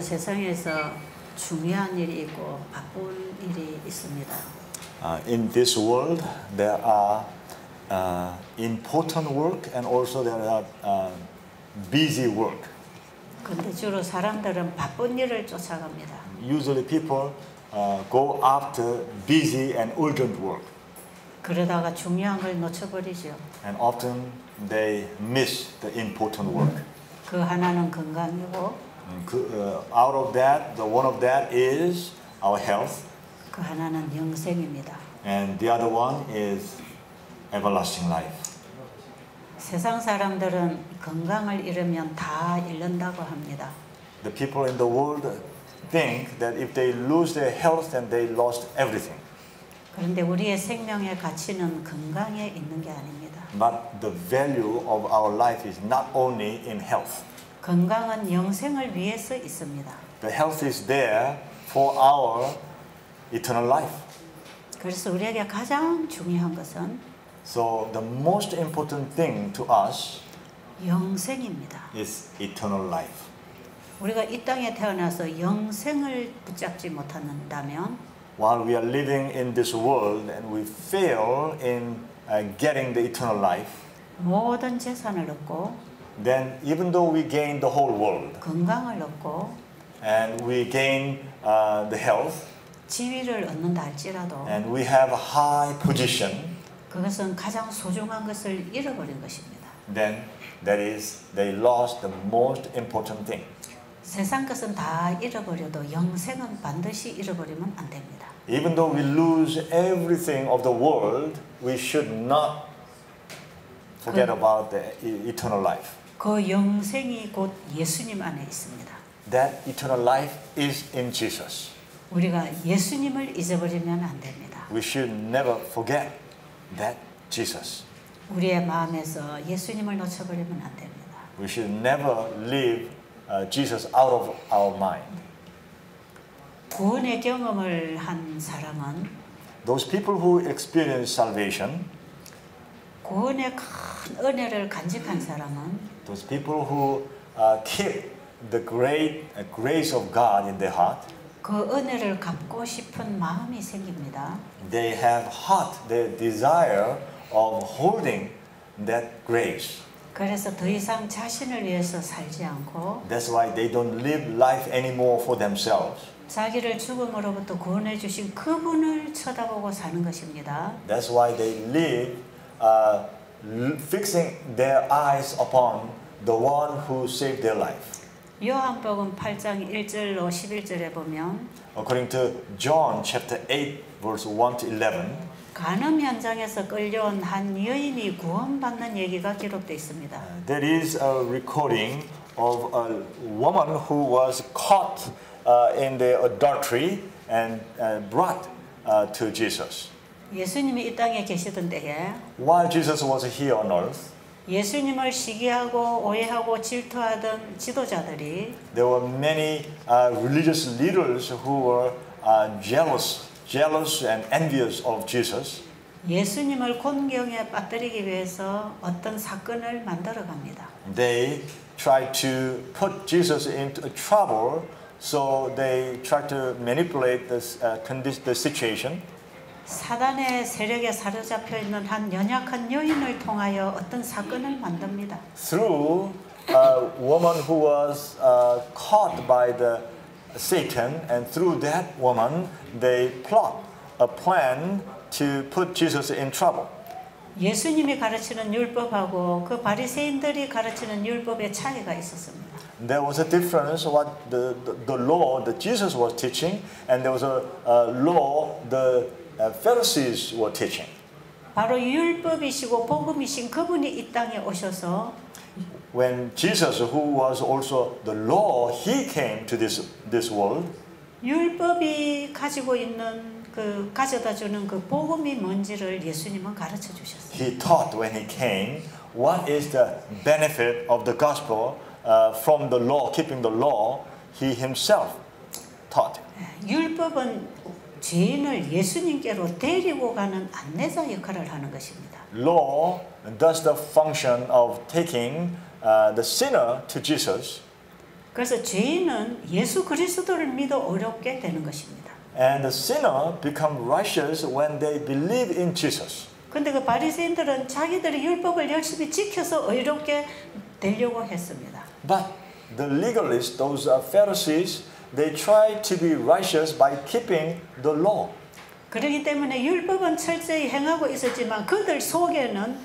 세상에서 중요한 일이 있고 바쁜 일이 있습니다. In this world, there are important work and also there are busy work. 근데 주로 사람들은 바쁜 일을 쫓아갑니다. Usually people go after busy and urgent work. 그러다가 중요한 걸 놓쳐버리죠. And often they miss the important work. 그 하나는 건강이고 Out of that, the one of that is our health. 그 하나는 영생입니다. And the other one is everlasting life. 세상 사람들은 건강을 잃으면 다 잃는다고 합니다. The people in the world think that if they lose their health, then they lost everything. 그런데 우리의 생명의 가치는 건강에 있는 게 아닙니다. But the value of our life is not only in health. 건강은 영생을 위해서 있습니다. The health is there for our eternal life. 그래서 우리에게 가장 중요한 것은 So the most important thing to us 영생입니다. is eternal life. 우리가 이 땅에 태어나서 영생을 붙잡지 못한다면 While we are living in this world and we fail in getting the eternal life, 모든 재산을 얻고 then even though we gain the whole world 건강을 얻고 and we gain the health 지위를 얻는다 할지라도 and we have a high position, 그것은 가장 소중한 것을 잃어버린 것입니다. then that is they lost the most important thing. 세상 것은 다 잃어버려도 영생은 반드시 잃어버리면 안 됩니다. Even though we lose everything of the world, we should not forget about the eternal life. 그 영생이 곧 예수님 안에 있습니다. That eternal life is in Jesus. 우리가 예수님을 잊어버리면 안 됩니다. We should never forget that Jesus. 우리의 마음에서 예수님을 놓쳐버리면 안 됩니다. We should never leave Jesus out of our mind. 구원의 경험을 한 사람은 Those people who experience salvation, 구원의 큰 은혜를 간직한 사람은 those people who keep the great grace of God in their heart, 그 은혜를 갚고 싶은 마음이 생깁니다. they have heart, their desire of holding that grace. 그래서 더 이상 자신을 위해서 살지 않고 That's why they don't live life anymore for themselves. 자기를 죽음으로부터 구원해 주신 그분을 쳐다보고 사는 것입니다. That's why they live fixing their eyes upon the one who saved their life. 요한복음 8장 1절로 11절에 보면 According to John chapter 8 verse 1 to 11, 간음 현장에서 끌려온 한 여인이 구원받는 얘기가 기록되어 있습니다. there is a recording of a woman who was caught in the adultery and brought to Jesus. 예수님이 이 땅에 계시던 때에 While Jesus was here on earth, 예수님을 시기하고 오해하고 질투하던 지도자들이 there were many religious leaders who were jealous and envious of Jesus. 예수님을 곤경에 빠뜨리기 위해서 어떤 사건을 만들어 갑니다. They tried to put Jesus into trouble, so they tried to manipulate the situation. 사단의 세력에 사로잡혀 있는 한 연약한 여인을 통하여 어떤 사건을 만듭니다. Through a woman who was caught by the Satan, and through that woman, they plot a plan to put Jesus in trouble. 예수님이 가르치는 율법하고 그 바리새인들이 가르치는 율법의 차이가 있었습니다. There was a difference what the law that Jesus was teaching, and there was a law the Pharisees were teaching. 바로 율법이시고 복음이신 그분이 이 땅에 오셔서 When Jesus, who was also the law, he came to this world. 율법이 가지고 있는 그 가져다 주는 그 복음이 뭔지를 예수님은 가르쳐 주셨어요. He taught when he came what is the benefit of the gospel from the law, keeping the law. He himself taught. 율법은 죄인을 예수님께로 데리고 가는 안내자 역할을 하는 것입니다. Law does the function of taking the sinner to Jesus. 그래서 죄인은 예수 그리스도를 믿어 어렵게 되는 것입니다. And the sinner become righteous when they believe in Jesus. 근데 그 바리새인들은 자기들이 율법을 열심히 지켜서 의롭게 되려고 했습니다. But the legalists, those Pharisees, they try to be righteous by keeping the law. 그렇기 때문에 율법은 철저히 행하고 있었지만 그들 속에는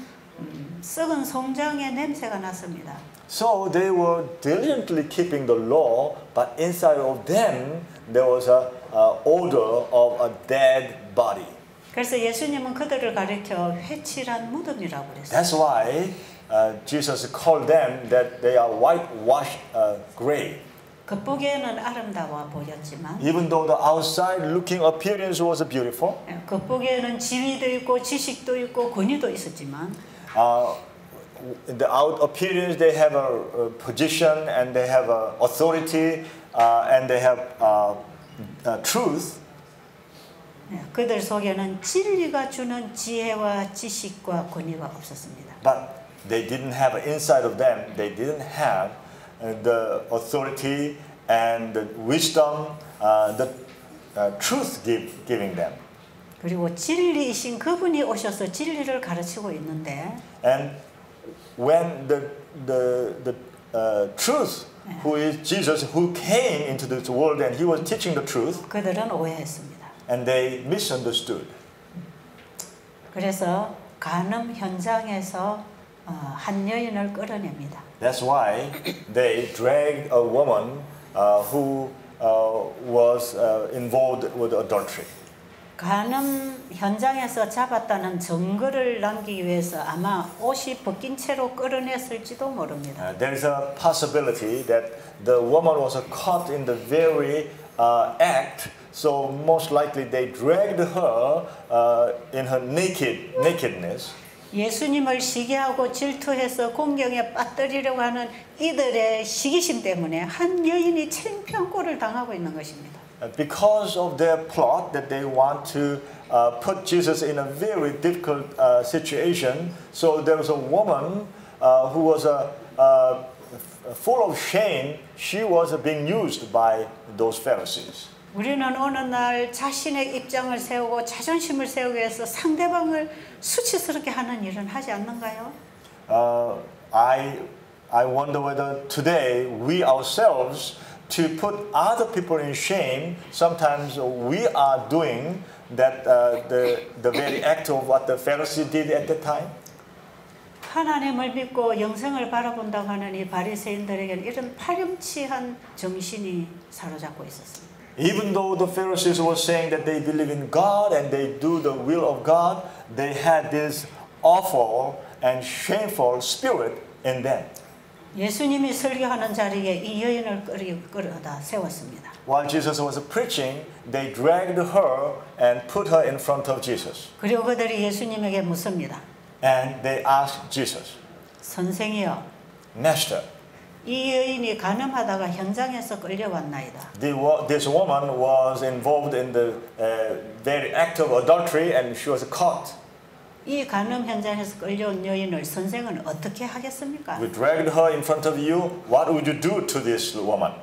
썩은 송장의 냄새가 났습니다. So they were diligently keeping the law, but inside of them there was a odor of a dead body. 그래서 예수님은 그들을 가리켜 회칠한 무덤이라고 그랬어요. That's why Jesus called them that they are whitewashed grave. 겉보기에는 아름다워 보였지만 Even though the outside looking appearance was beautiful, 겉보기에는 지위도 있고 지식도 있고 권위도 있었지만 in the out appearance they have a position and they have a authority and they have truth. 그들 속에는 진리가 주는 지혜와 지식과 권위가 없었습니다. But they didn't have inside of them. They didn't have the authority and the wisdom, the truth giving them. 그리고 진리이신 그분이 오셔서 진리를 가르치고 있는데 And when the truth, who is Jesus, who came into this world and he was teaching the truth, 그들은 오해했습니다. and they misunderstood. 그래서 간음 현장에서 한 여인을 끌어냅니다. That's why they dragged a woman who was involved with adultery. 간음 현장에서 잡았다는 증거를 남기기 위해서 아마 옷이 벗긴 채로 끌어냈을지도 모릅니다. There is a possibility that the woman was caught in the very act, so most likely they dragged her in her nakedness. 예수님을 시기하고 질투해서 공경에 빠뜨리려고 하는 이들의 시기심 때문에 한 여인이 창피한꼴을 당하고 있는 것입니다. Because of their plot that they want to put Jesus in a very difficult situation, so there was a woman who was full of shame. She was being used by those Pharisees. 우리는 어느 날 자신의 입장을 세우고 자존심을 세우기 위해서 상대방을 수치스럽게 하는 일은 하지 않는가요? I wonder whether today we ourselves to put other people in shame, sometimes we are doing that the very act of what the Pharisees did at the time. 하나님을 믿고 영생을 바라본다고 하는 이 바리새인들에게는 이런 파렴치한 정신이 사로잡고 있었습니다. Even though the Pharisees were saying that they believe in God and they do the will of God, they had this awful and shameful spirit in them. 예수님이 설교하는 자리에 이 여인을 끌어다 세웠습니다. While Jesus was preaching, they dragged her and put her in front of Jesus. 그리고 그들이 예수님에게 묻습니다. And they asked Jesus, 선생이여, Master, 이 여인이 간음하다가 현장에서 끌려왔나이다. this woman was involved in the very act of adultery and she was caught. 이 간음 현장에서 끌려온 여인을 선생은 어떻게 하겠습니까? We dragged her in front of you. What would you do to this woman?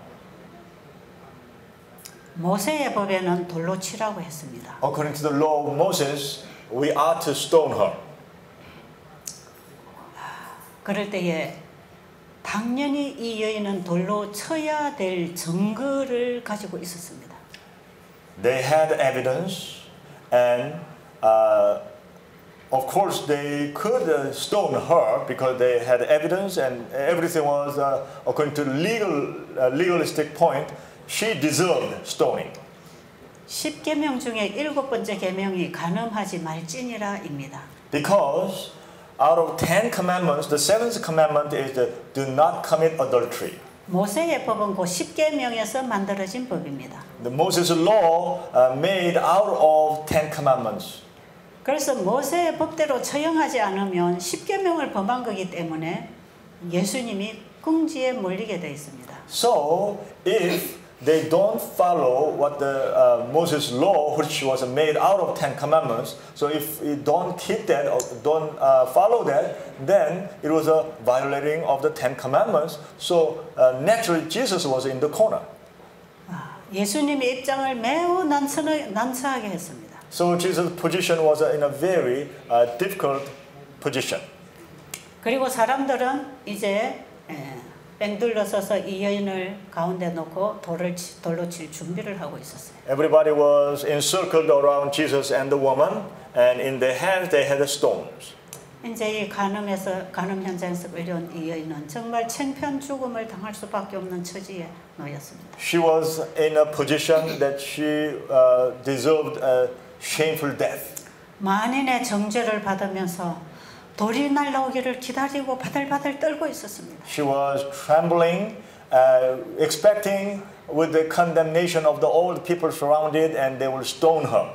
모세의 법에는 돌로 치라고 했습니다. According to the law of Moses, we are to stone her. 그럴 때에 당연히 이 여인은 돌로 쳐야 될 증거를 가지고 있었습니다. They had evidence, and of course they could stone her because they had evidence, and everything was according to legalistic point. She deserved stoning. 10계명 중에 7번째 계명이 간음하지 말지니라입니다. Because out of 10 commandments, the 7th commandment is do not commit adultery. 모세의 법은 그 10계명에서 만들어진 법입니다. The Moses law made out of 10 commandments. 그래서 모세의 법대로 처형하지 않으면 10계명을 범한 거기 때문에 예수님이 궁지에 몰리게 되어 있습니다. So if they don't follow what the Moses law, which was made out of 10 commandments. So if you don't keep that or don't follow that, then it was a violating of the 10 commandments. So naturally, Jesus was in the corner. 예수님의 입장을 매우 난처하게 했습니다. So Jesus' position was in a very difficult position. 그리고 사람들은 이제 뺑둘러 서서 이 여인을 가운데 놓고 돌로 칠 준비를 하고 있었어요. Everybody was encircled around Jesus and the woman, and in their hands they had the stones. 이제 이 간음 현장에서 끌려온 이 여인은 정말 창피한 죽음을 당할 수밖에 없는 처지에 놓였습니다. She was in a position that she deserved a shameful death. 만인의 정죄를 받으면서 돌이 날라오기를 기다리고 바들바들 떨고 있었습니다. She was trembling, expecting with the condemnation of the old people surrounded, and they will stone her.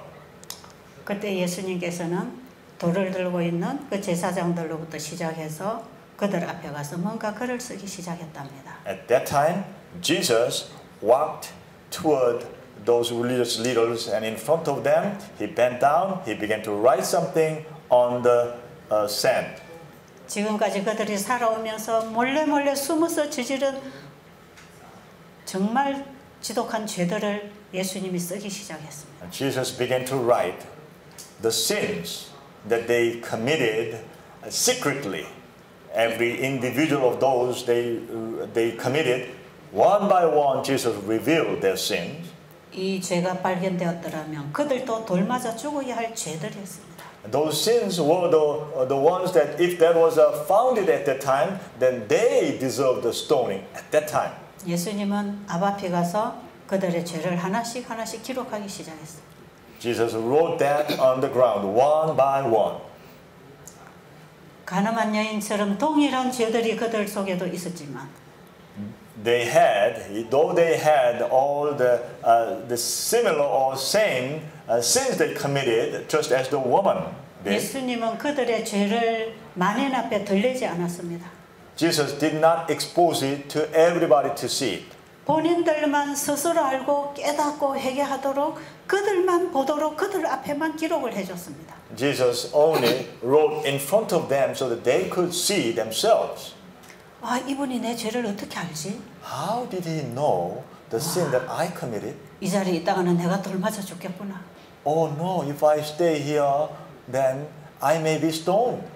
그때 예수님께서는 돌을 들고 있는 그 제사장들로부터 시작해서 그들 앞에 가서 뭔가 글을 쓰기 시작했답니다. At that time, Jesus walked toward those religious leaders, and in front of them, he bent down, he began to write something on the sand. 지금까지 그들이 살아오면서 몰래 숨어서 저지른 정말 지독한 죄들을 예수님이 쓰기 시작했습니다. And Jesus began to write the sins that they committed secretly. Every individual of those they committed, one by one, Jesus revealed their sins. 이 죄가 발견되었더라면 그들도 돌 맞아 죽어야 할 죄들이었습니다. Those sins were the ones that if that was founded at that time, then they deserved the stoning at that time. 예수님은 앞 앞에 가서 그들의 죄를 하나씩 기록하기 시작했어요. Jesus wrote that on the ground, one by one. 가늠한 여인처럼 동일한 죄들이 그들 속에도 있었지만, though they had all the similar or same sins they committed, just as the woman did. 예수님은 그들의 죄를 만인 앞에 들리지 않았습니다. Jesus did not expose it to everybody to see it. 본인들만 스스로 알고 깨닫고 회개하도록 그들만 보도록 그들 앞에만 기록을 해줬습니다. Jesus only wrote in front of them so that they could see themselves. 아, 이분이 내 죄를 어떻게 알지? How did he know the sin that I committed? 이 자리에 있다가는 내가 돌 맞아 죽겠구나. Oh no, if I stay here, then I may be stoned.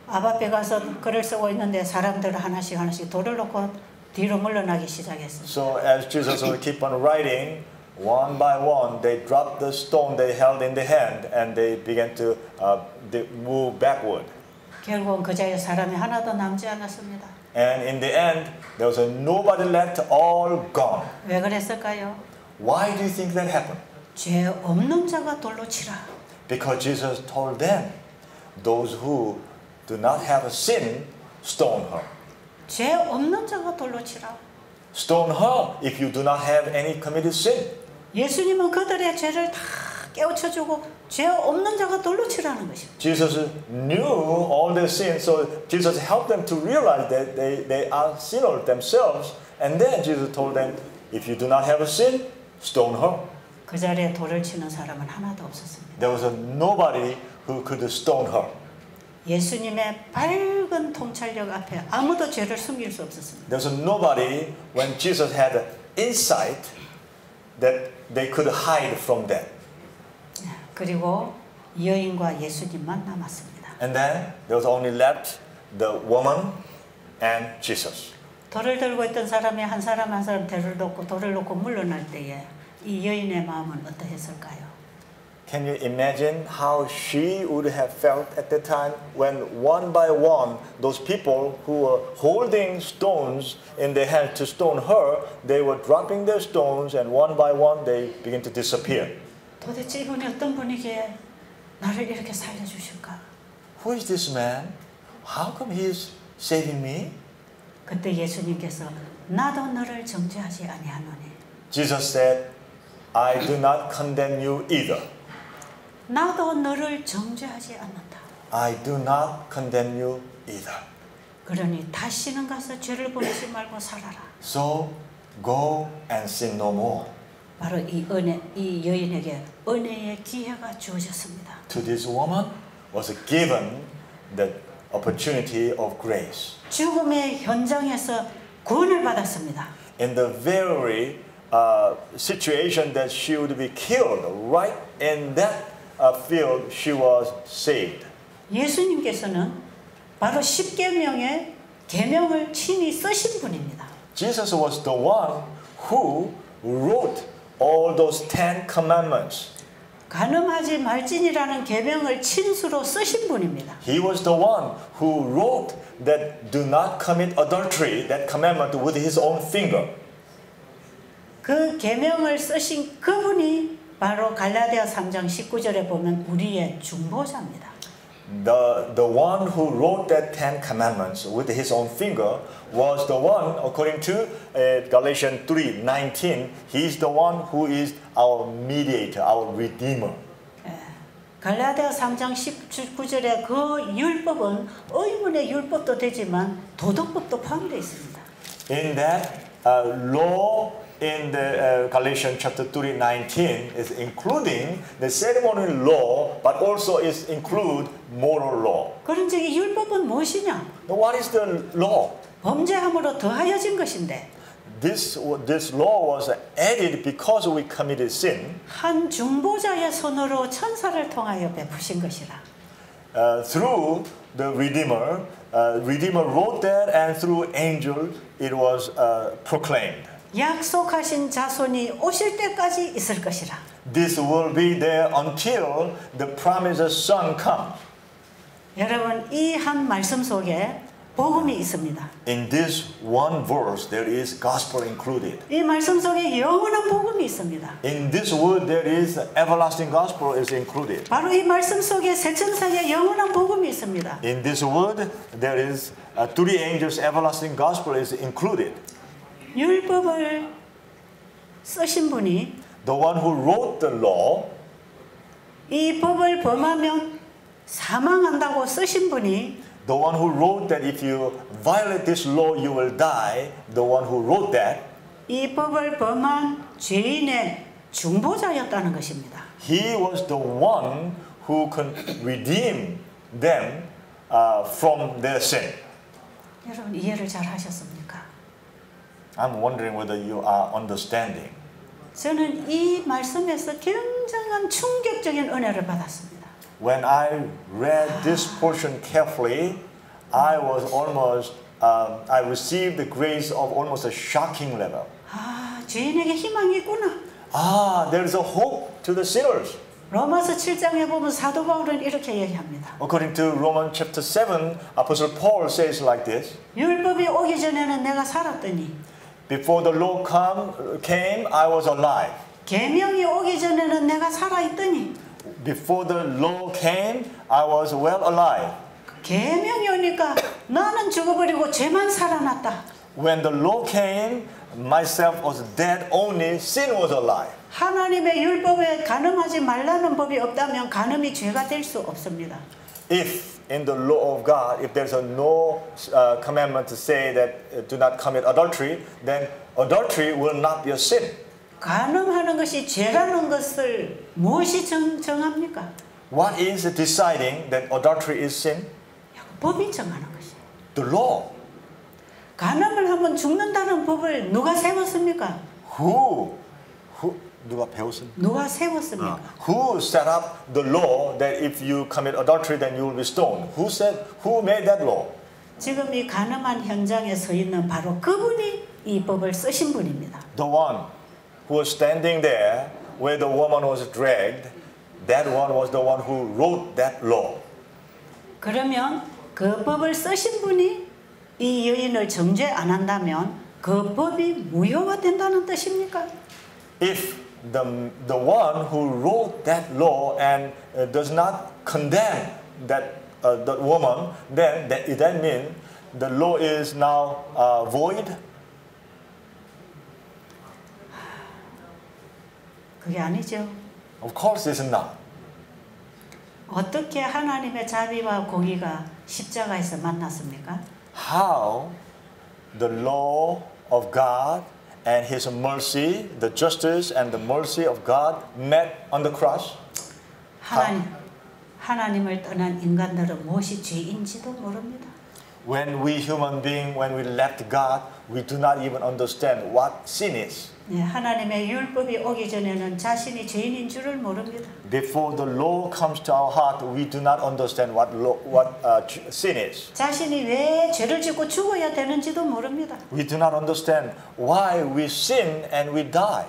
앞 앞에 가서 글을 쓰고 있는데 사람들 하나씩 돌을 놓고 뒤로 물러나기 시작했습니다. So as Jesus would keep on writing, one by one, they dropped the stone they held in the hand, and they began to move backward. 결국은 그 자리에 사람이 하나도 남지 않았습니다. And in the end, there was nobody left, all gone. 왜 그랬을까요? Why do you think that happened? 죄 없는 자가 돌로 치라. Because Jesus told them, those who do not have a sin, stone her. 죄 없는 자가 돌로 치라. Stone her if you do not have any committed sin. 예수님은 그들의 죄를 다 깨우쳐주고 죄 없는 자가 돌로 치라는 것입니다. Jesus knew all their sins, so Jesus helped them to realize that they are sinners themselves. And then Jesus told them, if you do not have a sin, stone her. 그 자리에 돌을 치는 사람은 하나도 없었습니다. There was nobody who could stone her. 예수님의 밝은 통찰력 앞에 아무도 죄를 숨길 수 없었습니다. There was nobody when Jesus had insight that they could hide from that. 그리고 여인과 예수님만 남았습니다. And then there was only left the woman and Jesus. 돌을 들고 있던 사람이 한 사람 돌을 놓고 물러날 때에 이 여인의 마음은 어떠했을까요? Can you imagine how she would have felt at that time when one by one those people who were holding stones in their hand to stone her, they were dropping their stones and one by one they began to disappear. 도대체 이분이 어떤 분이기에 나를 이렇게 살려주실까? Who is this man? How come he is saving me? 그때 예수님께서 나도 너를 정죄하지 아니하노니. Jesus said, I do not condemn you either. 나도 너를 정죄하지 않는다. I do not condemn you either. 그러니 다시는 가서 죄를 범하지 말고 살아라. So go and sin no more. 바로 이 여인에게 은혜의 기회가 주어졌습니다. To this woman was given the opportunity of grace. 죽음의 현장에서 구원을 받았습니다. In the very situation that she would be killed, right in that field, she was saved. 예수님께서는 바로 십계명의 계명을 친히 쓰신 분입니다. Jesus was the one who wrote all those 10 commandments. 간음하지 말지니라는 계명을 친수로 쓰신 분입니다. He was the one who wrote that do not commit adultery, that commandment with his own finger. 그 계명을 쓰신 그분이 바로 갈라디아 3장 19절에 보면 우리의 중보자입니다. The one who wrote that 10 commandments with his own finger was the one, according to Galatians 3:19, he is the one who is our mediator, our redeemer. 갈라디아 3장 19절에 그 율법은 의문의 율법도 되지만 도덕법도 포함되어 있습니다. In that law in the Galatians chapter 3:19 is including the ceremonial law, but also is include moral law. 그런 적이 율법은 무엇이냐? Now, what is the law? 범죄함으로 더하여진 것인데 This law was added because we committed sin. 한 중보자의 손으로 천사를 통하여 베푸신 것이라. Through the Redeemer, Redeemer wrote that, and through angel it was proclaimed. 약속하신 자손이 오실 때까지 있을 것이라. This will be there until the promised Son comes. 여러분 이 한 말씀 속에 복음이 있습니다. In this one verse, there is gospel included. 이 말씀 속에 영원한 복음이 있습니다. In this word, there is everlasting gospel is included. 바로 이 말씀 속에 세 천사의 영원한 복음이 있습니다. In this word, there is three angels' everlasting gospel is included. 율법을 쓰신 분이 The one who wrote the law, 이 법을 범하면 사망한다고 쓰신 분이 the one who wrote that if you violate this law, you will die, the one who wrote that, 이 법을 범한 죄인의 중보자였다는 것입니다. he was the one who can redeem them from their sin. 여러분 이해를 잘 하셨습니까? I'm wondering whether you are understanding. 저는 이 말씀에서 굉장한 충격적인 은혜를 받았습니다. When I read this portion carefully, I was almost, I received the grace of almost a shocking level. 아, 죄인에게 희망이 있구나. There is a hope to the sinners. 로마서 7장에 보면 사도 바울은 이렇게 얘기합니다. According to Romans chapter 7, Apostle Paul says like this, 율법이 오기 전에는 내가 살았더니 before the law came, I was alive. 계명이 오기 전에는 내가 살아있더니 Before the law came, I was well alive. 계명이 오니까 나는 죽어버리고 죄만 살아났다. When the law came, myself was dead, only sin was alive. 하나님의 율법에 간음하지 말라는 법이 없다면 간음이 죄가 될 수 없습니다. If in the law of God, if there's no commandment to say that do not commit adultery, then adultery will not be a sin. 간음하는 것이 죄라는 것을 무엇이 정합니까? What is deciding that adultery is sin? 법이 정하는 것이에요. The law. 간음을 하면 죽는다는 법을 누가 세웠습니까? 누가 배웠습니까? 누가 세웠습니까? Who set up the law that if you commit adultery, then you will be stoned? Who made that law? 지금 이 간음한 현장에 서 있는 바로 그분이 이 법을 쓰신 분입니다. The one who was standing there where the woman was dragged, that one was the one who wrote that law. 그러면 그 법을 쓰신 분이 이 여인을 정죄 안 한다면 그 법이 무효화된다는 뜻입니까? If the one who wrote that law and does not condemn that woman, then that means the law is now void. 그게 아니죠. Of course, it's not. 어떻게 하나님의 자비와 공의가 십자가에서 만났습니까? How the law of God and his mercy, the justice and the mercy of God met on the cross. 하나님을 떠난 인간들은 무엇이 죄인지도 모릅니다. When we human beings, when we left God, we do not even understand what sin is. 네, 하나님의 율법이 오기 전에는 자신이 죄인인 줄을 모릅니다. Before the law comes to our heart, we do not understand what sin is. 자신이 왜 죄를 짓고 죽어야 되는지도 모릅니다. We do not understand why we sin and we die.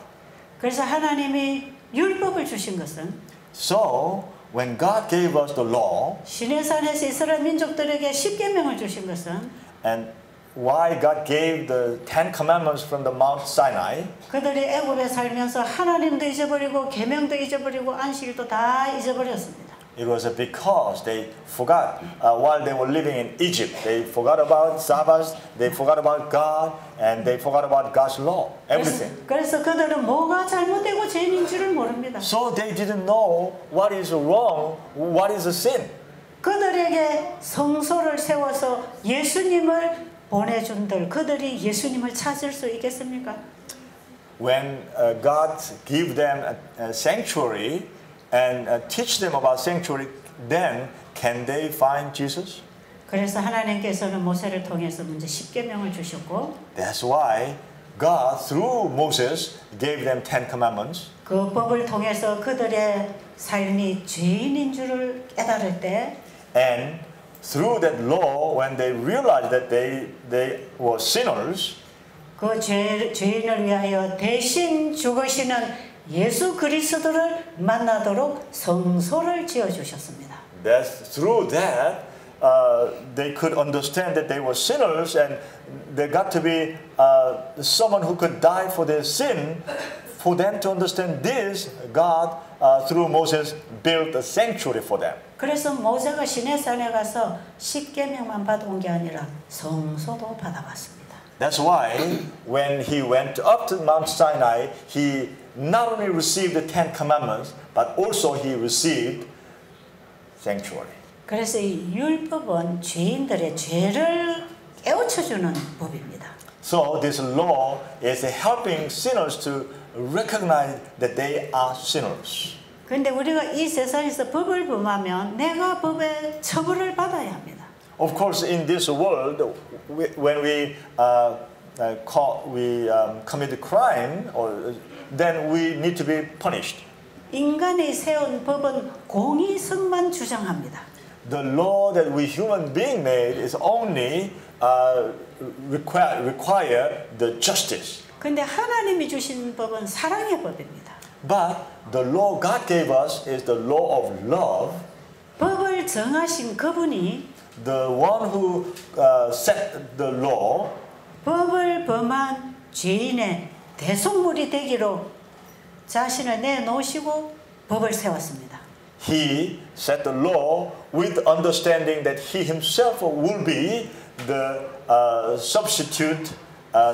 그래서 하나님이 율법을 주신 것은 So, when God gave us the law, 시내산에서 이스라엘 민족들에게 십계명을 주신 것은 and why God gave the Ten Commandments from the Mount Sinai, 그들이 애굽에 살면서 하나님도 잊어버리고 계명도 잊어버리고 안식일도 다 잊어버렸습니다. it was because they forgot while they were living in Egypt. They forgot about Sabbath, they forgot about God, and they forgot about God's law, everything. 그래서 그들은 뭐가 잘못되고 죄인인 줄을 모릅니다. So they didn't know what is wrong, what is a sin. 그들에게 성소를 세워서 예수님을 보내준들 그들이 예수님을 찾을 수 있겠습니까? When God give them a sanctuary and teach them about sanctuary, then can they find Jesus? 그래서 하나님께서는 모세를 통해서 먼저 십계명을 주셨고 That's why God through Moses gave them Ten Commandments. 그 법을 통해서 그들의 삶이 죄인인 줄을 깨달을 때 And through that law, when they realized that they were sinners, 그 죄인을 위하여 대신 죽으시는 예수 그리스도를 만나도록 성소를 지어 주셨습니다. that's through that they could understand that they were sinners, and there got to be someone who could die for their sin. For them to understand this, God through Moses built a sanctuary for them. 그래서 모세가 시내산에 가서 십계명만 받아온 게 아니라 성소도 받아왔습니다. That's why when he went up to Mount Sinai, he not only received the Ten Commandments, but also he received sanctuary. 그래서 이 율법은 죄인들의 죄를 깨우쳐주는 법입니다. So this law is helping sinners to recognize that they are sinners. 그런데 우리가 이 세상에서 법을 범하면 내가 법의 처벌을 받아야 합니다. Of course, in this world, when we commit a crime, then we need to be punished. 인간이 세운 법은 공의성만 주장합니다. The law that we human being made is only require the justice. 근데 하나님이 주신 법은 사랑의 법입니다. But the law God gave us is the law of love. 법을 정하신 그분이 The one who set the law, 법을 범한 죄인의 대속물이 되기로 자신을 내놓으시고 법을 세웠습니다. he set the law with understanding that he himself will be the substitute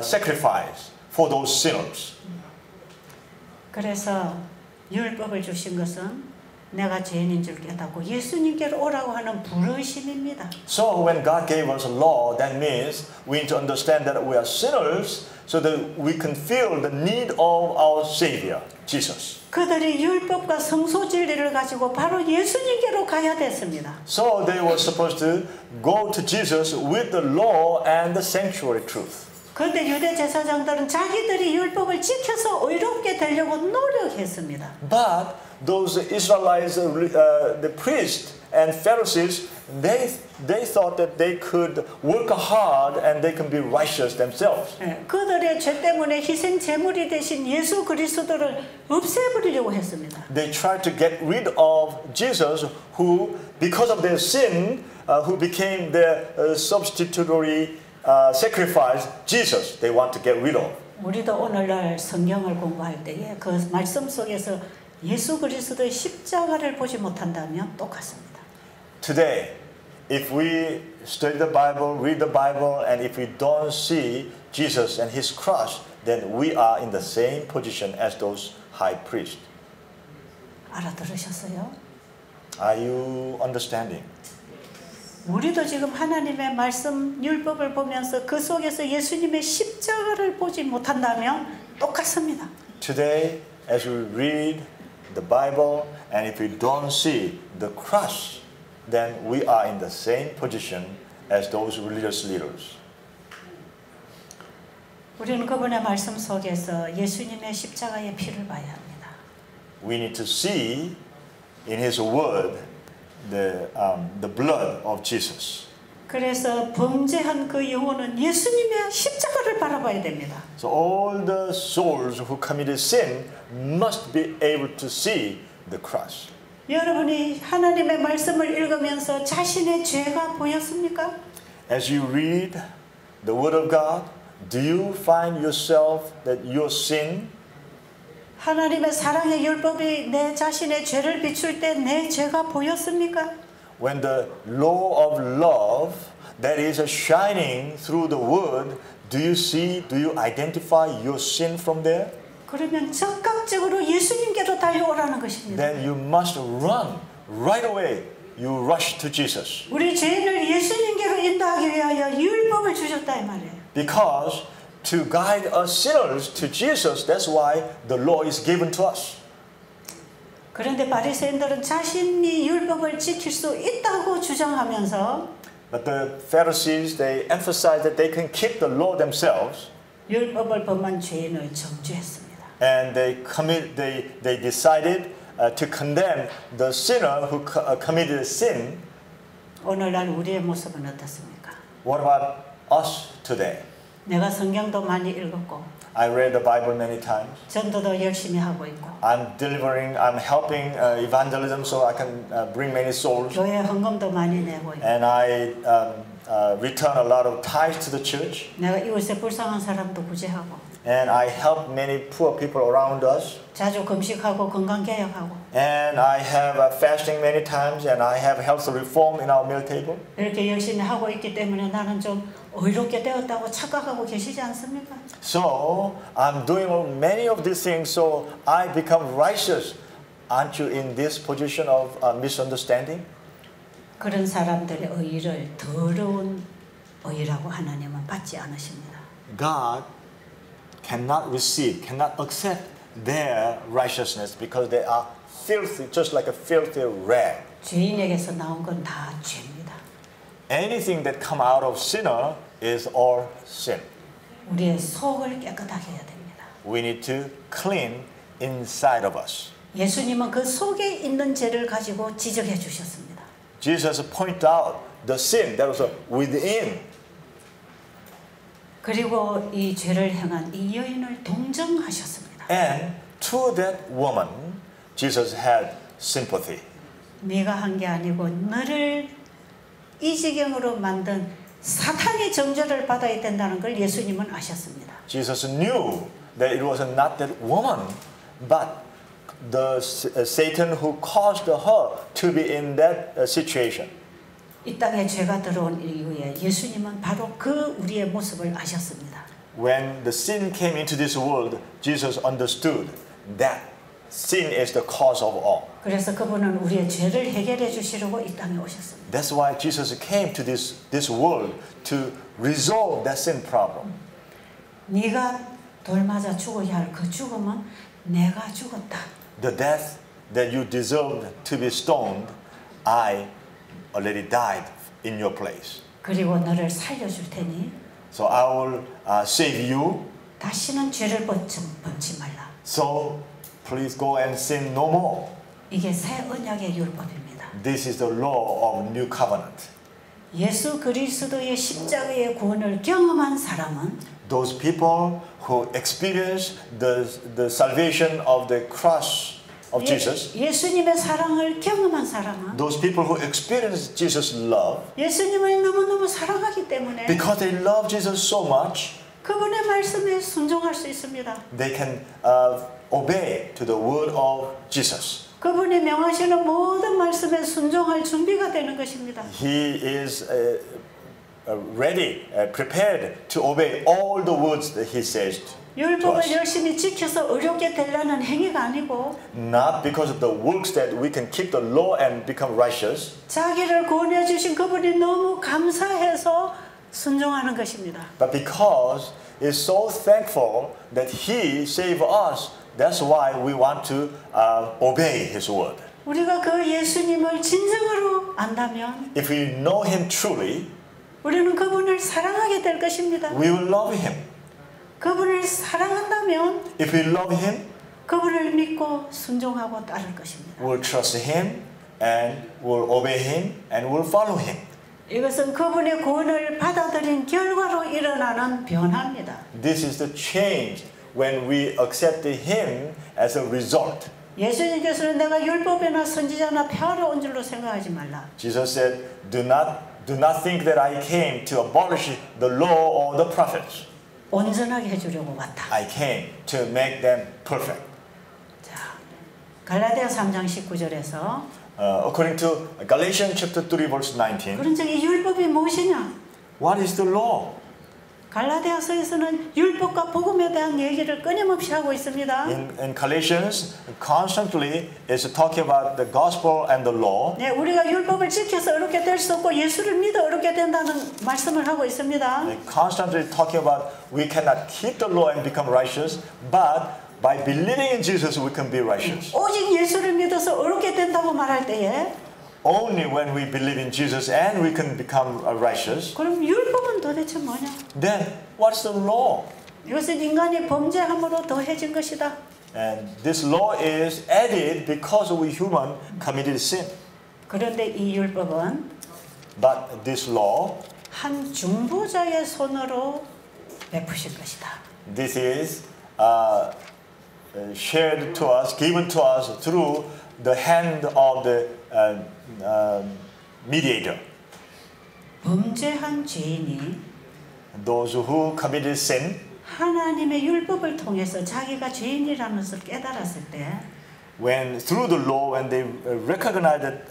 sacrifice for those sinners. 그래서 율법을 주신 것은 내가 죄인인 줄 깨닫고 예수님께로 오라고 하는 부르심입니다. So when God gave us a law, that means we need to understand that we are sinners so that we can feel the need of our Savior, Jesus. 그들이 율법과 성소 진리를 가지고 바로 예수님께로 가야 됐습니다. So they were supposed to go to Jesus with the law and the sanctuary truth. 그런데 유대 제사장들은 자기들이 율법을 지켜서 의롭게 되려고 노력했습니다. But those Israelites, the priests and Pharisees, they thought that they could work hard and they can be righteous themselves. 그들의 죄 때문에 희생 제물이 되신 예수 그리스도를 없애버리려고 했습니다. They tried to get rid of Jesus, who, because of their sin, who became their substitutory sacrifice. Jesus, they want to get rid of. 우리도 오늘날 성경을 공부할 때에 그 말씀 속에서 예수 그리스도의 십자가를 보지 못한다면 똑같습니다. Today, if we study the Bible, read the Bible, and if we don't see Jesus and His cross, then we are in the same position as those high priests. 알아들으셨어요? Are you understanding? 우리도 지금 하나님의 말씀 율법을 보면서 그 속에서 예수님의 십자가를 보지 못한다면 똑같습니다. Today, as we read the Bible, and if we don't see the cross, then we are in the same position as those religious leaders. 우리는 그분의 말씀 속에서 예수님의 십자가의 피를 봐야 합니다. We need to see in His Word the blood of Jesus. 그래서 범죄한 그 영혼은 예수님의 십자가를 바라봐야 됩니다. So all the souls who committed sin must be able to see the cross. 여러분이 하나님의 말씀을 읽으면서 자신의 죄가 보였습니까? As you read the Word of God, do you find yourself that your sin? 하나님의 사랑의 율법이 내 자신의 죄를 비출 때 내 죄가 보였습니까? When the law of love that is shining through the Word, do you identify your sin from there? 그러면 적극적으로 예수님께로 달려오라는 것입니다. Then you must run right away. You rush to Jesus. 우리 죄인을 예수님께로 인도하기 위하여 율법을 주셨다 이 말이에요. Because to guide us sinners to Jesus, that's why the law is given to us. 그런데 바리새인들은 자신이 율법을 지킬 수 있다고 주장하면서 But the Pharisees, they emphasize that they can keep the law themselves, 율법을 범한 죄인을 정죄했습니다. and they decided to condemn the sinner who committed sin. 오늘날 우리의 모습은 어떻습니까? What about us today? 내가 성경도 많이 읽었고 I read the Bible many times. 전도도 열심히 하고 있고 I'm helping evangelism so I can bring many souls. 교회 헌금도 많이 내고 있고 And I return a lot of tithes to the church. 내가 이웃에 불쌍한 사람도 구제하고 And I help many poor people around us. 자주 금식하고 건강개혁하고 And I have fasting many times, and I have health reform in our meal table. 이렇게 열심히 하고 있기 때문에 나는 좀 의롭게 되었다고 착각하고 계시지 않습니까? So I'm doing many of these things, so I become righteous. Aren't you in this position of misunderstanding? 그런 사람들의 의를 더러운 의라고 하나님은 받지 않으십니다. God cannot accept their righteousness because they are filthy, just like a filthy rag. 죄인에게서 나온 건 다 죄입니다. Anything that come out of sinner is all sin. 우리의 속을 깨끗하게 해야 됩니다. We need to clean inside of us. 예수님은 그 속에 있는 죄를 가지고 지적해 주셨습니다. Jesus pointed out the sin that was within. 그리고 이 죄를 행한 이 여인을 동정하셨습니다. And to that woman, Jesus had sympathy. 네가 한 게 아니고 너를 이 지경으로 만든 사탄이 정죄를 받아야 된다는 걸 예수님은 아셨습니다. Jesus knew that it was not that woman, but the Satan who caused her to be in that situation. 이 땅에 죄가 들어온 이후에 예수님은 바로 그 우리의 모습을 아셨습니다. When the sin came into this world, Jesus understood that sin is the cause of all. 그래서 그분은 우리의 죄를 해결해 주시려고 이 땅에 오셨습니다. That's why Jesus came to this world to resolve that sin problem. 네가 돌 맞아 죽어야 할 그 죽음은 내가 죽었다. The death that you deserved to be stoned, I already died in your place. 그리고 너를 살려줄 테니 So I will save you. 다시는 죄를 범치 말라. So please go and sin no more. 이게 새 언약의 율법입니다. This is the law of new covenant. 예수 그리스도의 십자가의 구원을 경험한 사람은 Those people who experience the salvation of the cross of Jesus, 예수님의 사랑을 경험한 사람은 those people who experience Jesus' love, 예수님을 너무너무 사랑하기 때문에 because they love Jesus so much, 그분의 말씀에 순종할 수 있습니다. they can obey to the word of Jesus. 그분이 명하시는 모든 말씀에 순종할 준비가 되는 것입니다. He is ready, prepared to obey all the words that he says. 율법을 열심히 지켜서 어렵게 되려는 행위가 아니고 not because of the works that we can keep the law and become righteous, 자기를 구원해 주신 그분이 너무 감사해서 순종하는 것입니다. but because it's so thankful that He saved us. That's why we want to obey His word. 우리가 그 예수님을 진정으로 안다면 If we know Him truly, 우리는 그분을 사랑하게 될 것입니다. we will love Him. 그분을 사랑한다면 If we love Him, 그분을 믿고 순종하고 따를 것입니다. we'll trust Him and we'll obey Him and we'll follow Him. 이것은 그분의 구원을 받아들인 결과로 일어나는 변화입니다. This is the change when we accept Him as a result. 예수님께서는 내가 율법이나 선지자나 폐하러 온 줄로 생각하지 말라. Jesus said, do not think that I came to abolish the law or the prophets. 온전하게 해주려고 왔다. I came to make them perfect. 자, 갈라디아 3장 19절에서 According to Galatians chapter 3 verse 19, 그런 적이 율법이 무엇이냐? what is the law? 갈라디아서에서는 율법과 복음에 대한 얘기를 끊임없이 하고 있습니다. In Galatians, constantly is talking about the gospel and the law. 네, 우리가 율법을 지켜서 어렵게 될 수 없고 예수를 믿어 어렵게 된다는 말씀을 하고 있습니다. Constantly talking about we cannot keep the law and become righteous, but by believing in Jesus we can be righteous. 오직 예수를 믿어서 어렵게 된다고 말할 때에 Only when we believe in Jesus and we can become righteous. 그럼 율법은 도대체 뭐냐? Then what's the law? 이것은 인간이 범죄함으로 더해진 것이다. And this law is added because we human committed sin. 그런데 이 율법은 But this law, 한 중보자의 손으로 베푸실 것이다. this is shared to us, given to us through the hand of the mediator. 범죄한 죄인이 Those who committed sin, 하나님의 율법을 통해서 자기가 죄인이라는 것을 깨달았을 때 when through the law, when they recognize that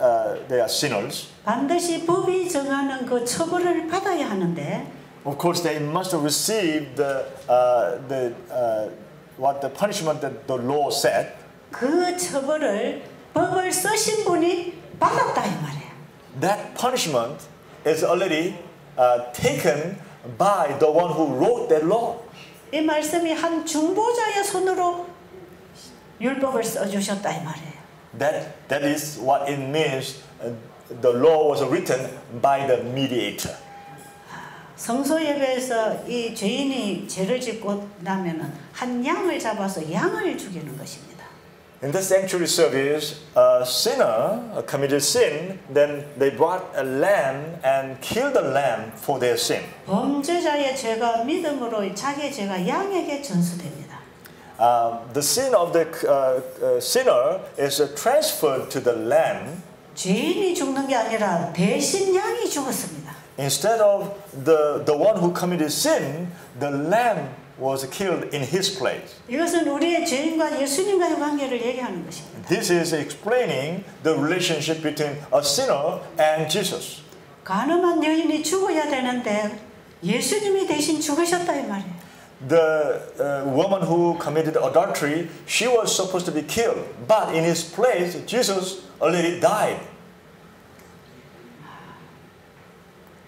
they are sinners, 반드시 법이 정하는 그 처벌을 받아야 하는데 of course they must receive what the punishment that the law said. 그 처벌을 법을 쓰신 분이 받았다 이 말이에요. That punishment is already taken by the one who wrote that law. 이 말씀이 한 중보자의 손으로 율법을 써주셨다 이 말이에요. That is what it means. The law was written by the mediator. 성소 예배에서 이 죄인이 죄를 짓고 나면은 한 양을 잡아서 양을 죽이는 것입니다. In the sanctuary service, a sinner committed sin, then they brought a lamb and killed the lamb for their sin. 범죄자의 죄가 믿음으로 자기의 죄가 양에게 전수됩니다. The sin of the sinner is transferred to the lamb. 죄인이 죽는 게 아니라 대신 양이 죽었습니다. Instead of the one who committed sin, the lamb was killed in his place. 이것은 우리의 죄인과 예수님과의 관계를 얘기하는 것입니다. This is explaining the relationship between a sinner and Jesus. 가늠한 여인이 죽어야 되는데 예수님이 대신 죽으셨다 이 말이에요. The woman who committed adultery, she was supposed to be killed, but in his place, Jesus already died.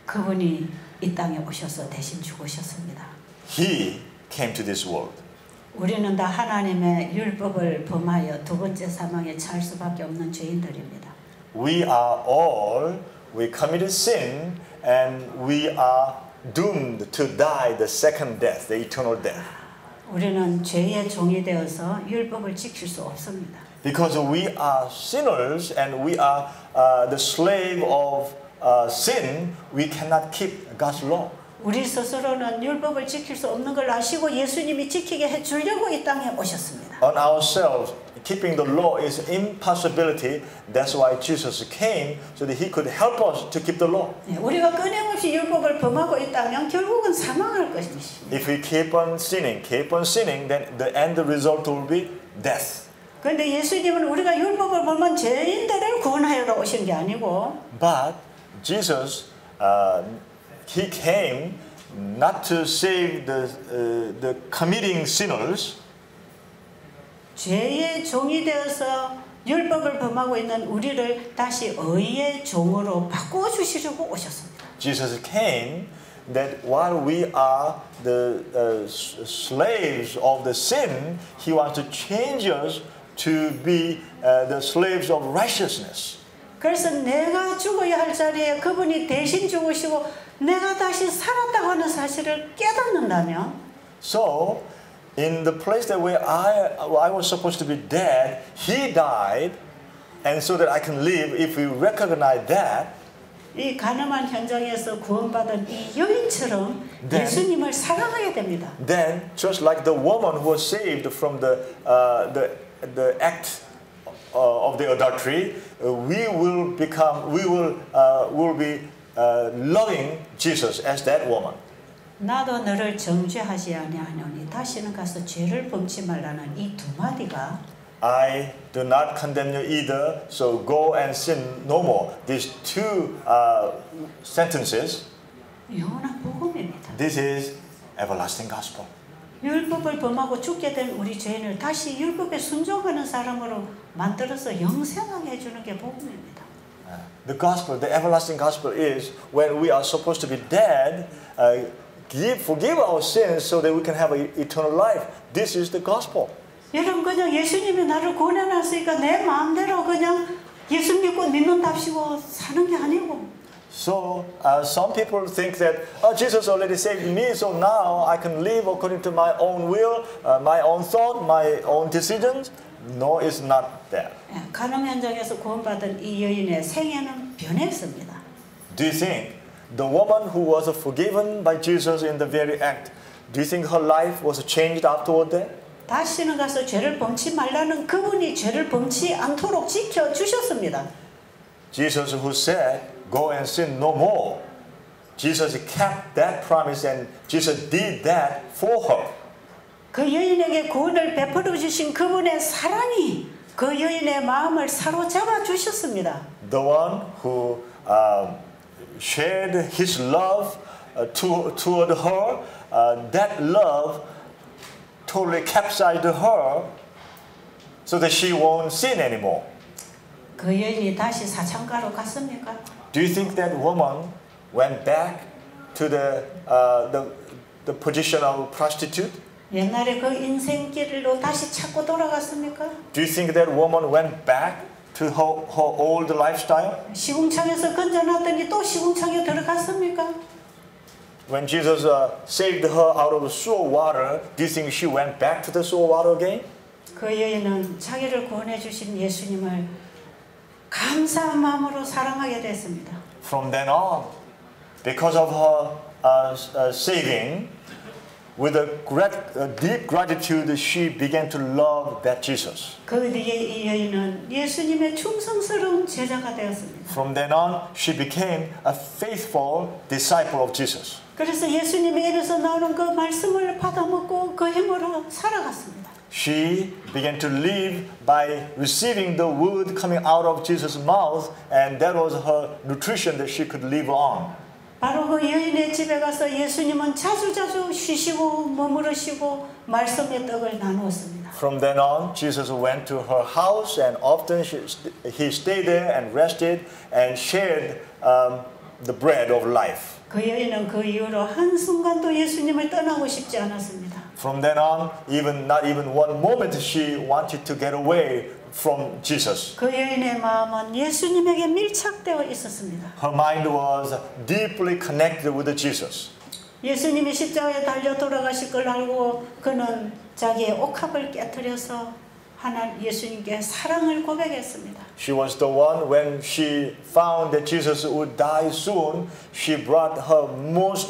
그분이 이 땅에 오셔서 대신 죽으셨습니다. He came to this world. 우리는 다 하나님의 율법을 범하여 두 번째 사망에 처할 수밖에 없는 죄인들입니다. We committed sin, and we are doomed to die the second death, the eternal death. 우리는 죄의 종이 되어서 율법을 지킬 수 없습니다. Because we are sinners and we are the slave of sin, we cannot keep God's law. 우리 스스로는 율법을 지킬 수 없는 걸 아시고 예수님이 지키게 해주려고 이 땅에 오셨습니다. On ourselves, keeping the law is impossibility. That's why Jesus came, so that He could help us to keep the law. 우리가 끊임없이 율법을 범하고 있다면 결국은 사망할 것입니다. If we keep on sinning, then the end result will be death. 그런데 예수님은 우리가 율법을 범한 죄인들을 구원하러 오신 게 아니고 But Jesus, He came not to save the committing sinners, 죄의 종이 되어서 율법을 범하고 있는 우리를 다시 의의 종으로 바꾸어 주시려고 오셨습니다. Jesus came that while we are the slaves of the sin, He wants to change us to be the slaves of righteousness. 그래서 내가 죽어야 할 자리에 그분이 대신 죽으시고 내가 다시 살았다고 하는 사실을 깨닫는다면 So, in the place that where I was supposed to be dead, He died, and so that I can live. If we recognize that, 이 가늠한 현장에서 구원받은 이 여인처럼 네. 예수님을 사랑하게 됩니다. then just like the woman who was saved from the act of the adultery, we will be loving Jesus as that woman. 나도 너를 정죄하지 아니하노니 다시는 가서 죄를 범치 말라는 이 두 마디가 I do not condemn you either, so go and sin no more. These two sentences, 영원한 복음입니다. this is everlasting gospel. 율법을 범하고 죽게 된 우리 죄인을 다시 율법에 순종하는 사람으로 만들어서 영생하게 해주는 게 복음입니다. The gospel, the everlasting gospel is when we are supposed to be dead, forgive our sins so that we can have eternal life. This is the gospel. 여러분 그냥 예수님이 나를 구원해놨으니까 내 마음대로 그냥 예수 믿는답시고 사는 게 아니고 So some people think that Jesus already saved me, so now I can live according to my own will, my own thought, my own decisions. No, it's not that. 간음 현장에서 구원받은 이 여인의 생애는 변했습니다. Do you think the woman who was forgiven by Jesus in the very act, do you think her life was changed afterward that? 다시는 가서 죄를 범치 말라는 그분이 죄를 범치 않도록 지켜주셨습니다. Jesus who said, go and sin no more. Jesus kept that promise and Jesus did that for her. 그 여인에게 구원을 베풀어 주신 그분의 사랑이 그 여인의 마음을 사로잡아 주셨습니다. The one who shared his love toward her, that love totally capsized her so that she won't sin anymore. 그 여인이 다시 사창가로 갔습니까? Do you think that woman went back to the position of prostitute? 옛날에 그 인생길로 다시 찾고 돌아갔습니까? Do you think that woman went back to her old lifestyle? 시궁창에서 건져놨더니 또 시궁창에 들어갔습니까? When Jesus saved her out of sewer water, do you think she went back to the sewer water again? 그 여인은 자기를 구원해 주신 예수님을 감사한 마음으로 사랑하게 됐습니다. From then on, because of her saving, with a deep gratitude, she began to love that Jesus. 그 뒤에 이 여인은 예수님의 충성스러운 제자가 되었습니다. From then on, she became a faithful disciple of Jesus. 그래서 예수님의 입에서 나오는 그 말씀을 받아먹고 그 힘으로 살아갔습니다. She began to live by receiving the word coming out of Jesus' mouth, and that was her nutrition that she could live on. 바로 그 여인의 집에 가서 예수님은 자주자주 쉬시고 머무르시고 말씀의 떡을 나누었습니다. From then on, Jesus went to her house, and often he stayed there and rested and shared the bread of life. 그 여인은 그 이후로 한순간도 예수님을 떠나고 싶지 않았습니다. From then on, not even one moment she wanted to get away from Jesus. 그 여인의 마음은 예수님에게 밀착되어 있었습니다. Her mind was deeply connected with Jesus. 예수님이 십자가에 달려 돌아가실 걸 알고 그는 자기의 옥합을 깨뜨려서 하나님 예수님께 사랑을 고백했습니다. She was the one when she found that Jesus would die soon. She brought her most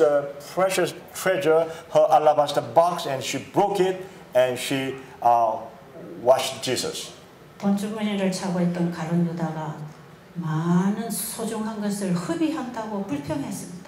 precious treasure, her alabaster box, and she broke it and she washed Jesus. 돈주머니를 차고 있던 가룟 유다가 많은 소중한 것을 흡입한다고 불평했습니다.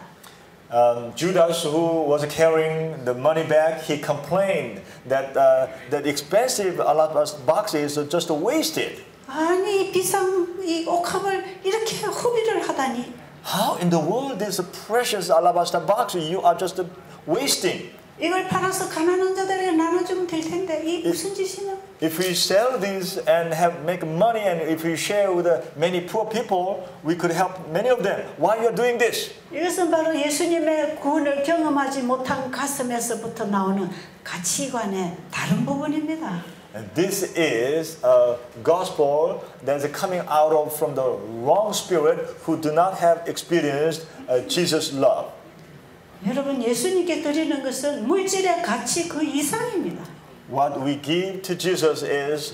Judas, who was carrying the money bag, he complained that that expensive alabaster box is just wasted. 아니 비싼 이 옥합을 이렇게 흡입을 하다니. How in the world this precious alabaster box you are just wasting? 이걸 팔아서 가난한 자들에게 나눠주면 될 텐데 이 무슨 짓이냐? If we sell these and make money, and if we share with many poor people, we could help many of them. Why you are doing this? 이것은 바로 예수님의 구원을 경험하지 못한 가슴에서부터 나오는 가치관의 다른 부분입니다. And this is a gospel that is coming out of from the wrong spirit who do not have experienced Jesus' love. 여러분 예수님께 드리는 것은 물질의 가치 그 이상입니다. What we give to Jesus is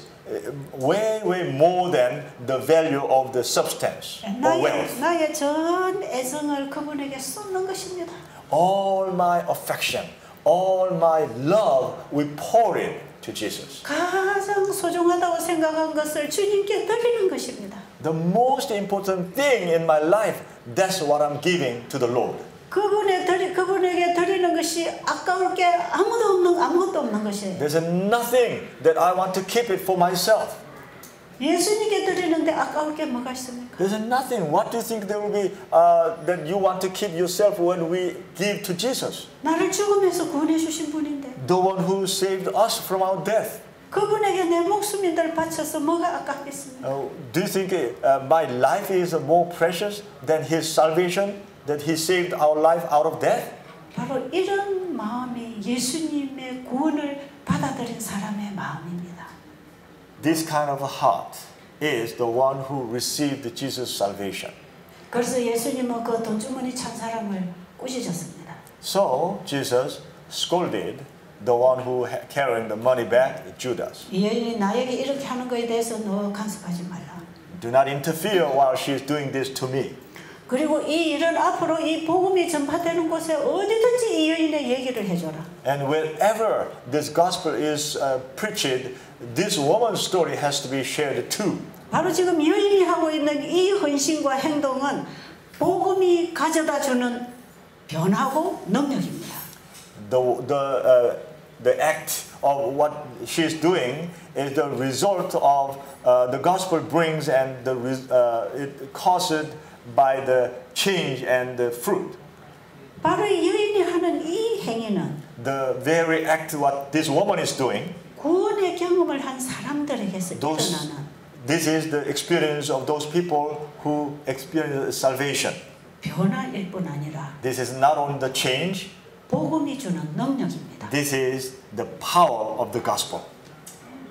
way more than the value of the substance or wealth. 나의 전 애정을 그분에게 쏟는 것입니다. All my affection, all my love, we pour it to Jesus. 가장 소중하다고 생각한 것을 주님께 드리는 것입니다. The most important thing in my life, that's what I'm giving to the Lord. 그분에게 드리는 것이 아까울 게 아무것도 없는 것이에요. There's nothing that I want to keep it for myself. 예수님께 드리는데 아까울 게 뭐가 있습니까? There's nothing. What do you think there will be that you want to keep yourself when we give to Jesus? 나를 죽음에서 구원해 주신 분인데. The one who saved us from our death. 그분에게 내 목숨을 바쳐서 뭐가 아깝겠습니까? Do you think my life is more precious than His salvation? That He saved our life out of death? 바로 이런 마음이 예수님의 구원을 받아들인 사람의 마음입니다. This kind of a heart is the one who received Jesus' salvation. 그래서 예수님은 그 돈주머니 찬 사람을 꾸짖었습니다. So Jesus scolded the one who carrying the money bag, Judas. 이 여인이 나에게 이렇게 하는 것에 대해서 너 간섭하지 말라. Do not interfere while she is doing this to me. 그리고 이 일은 앞으로 이 복음이 전파되는 곳에 어디든지 이 여인의 얘기를 해줘라. And wherever this gospel is preached, this woman's story has to be shared too. 바로 지금 여인이 하고 있는 이 헌신과 행동은 복음이 가져다주는 변화고 능력입니다. The act of what she is doing is the result of the gospel brings and it caused by the change and the fruit. 바로 이 여인이 하는 이 행위는 The very act what this woman is doing, 구원의 경험을 한 사람들에게서 일어나는 this is the experience of those people who experience salvation. 변화일 뿐 아니라 This is not only the change, 복음이 주는 능력입니다. this is the power of the gospel.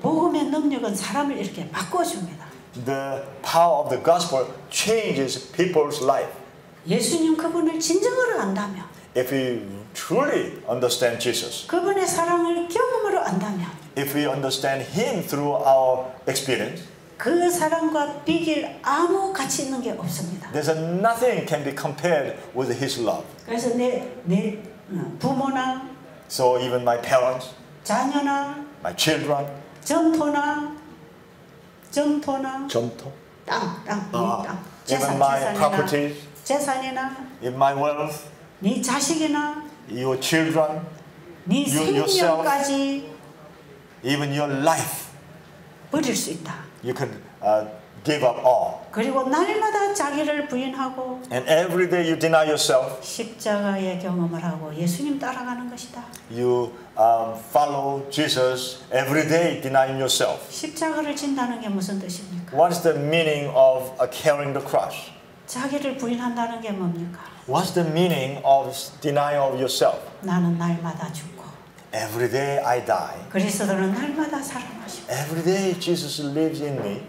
복음의 능력은 사람을 이렇게 바꿔줍니다. The power of the gospel changes people's life. 예수님 그분을 진정으로 안다면, If we truly understand Jesus, 그분의 사랑을 경험으로 안다면, if we understand Him through our experience, 그 사랑과 비길 아무 가치 있는 게 없습니다. there's nothing can be compared with His love. 그래서 내 부모나 So even my parents, 자녀나 my children, 점토나 점토, 땅, even my properties, 재산이나 in my wealth, 네 자식이나 your children, 네 yourself, 생명까지 even your life, 버릴 수 있다. you can give up all. 그리고 날마다 자기를 부인하고 And every day you deny yourself, 십자가의 경험을 하고 예수님 따라가는 것이다. you follow Jesus every day, denying yourself. 십자가를 진다는 게 무슨 뜻입니까? What is the meaning of carrying the cross? 자기를 부인한다는 게 뭡니까? What's the meaning of denying of yourself? 나는 날마다 죽고 Every day I die. 그리스도는 날마다 살아나시고 Every day Jesus lives in me.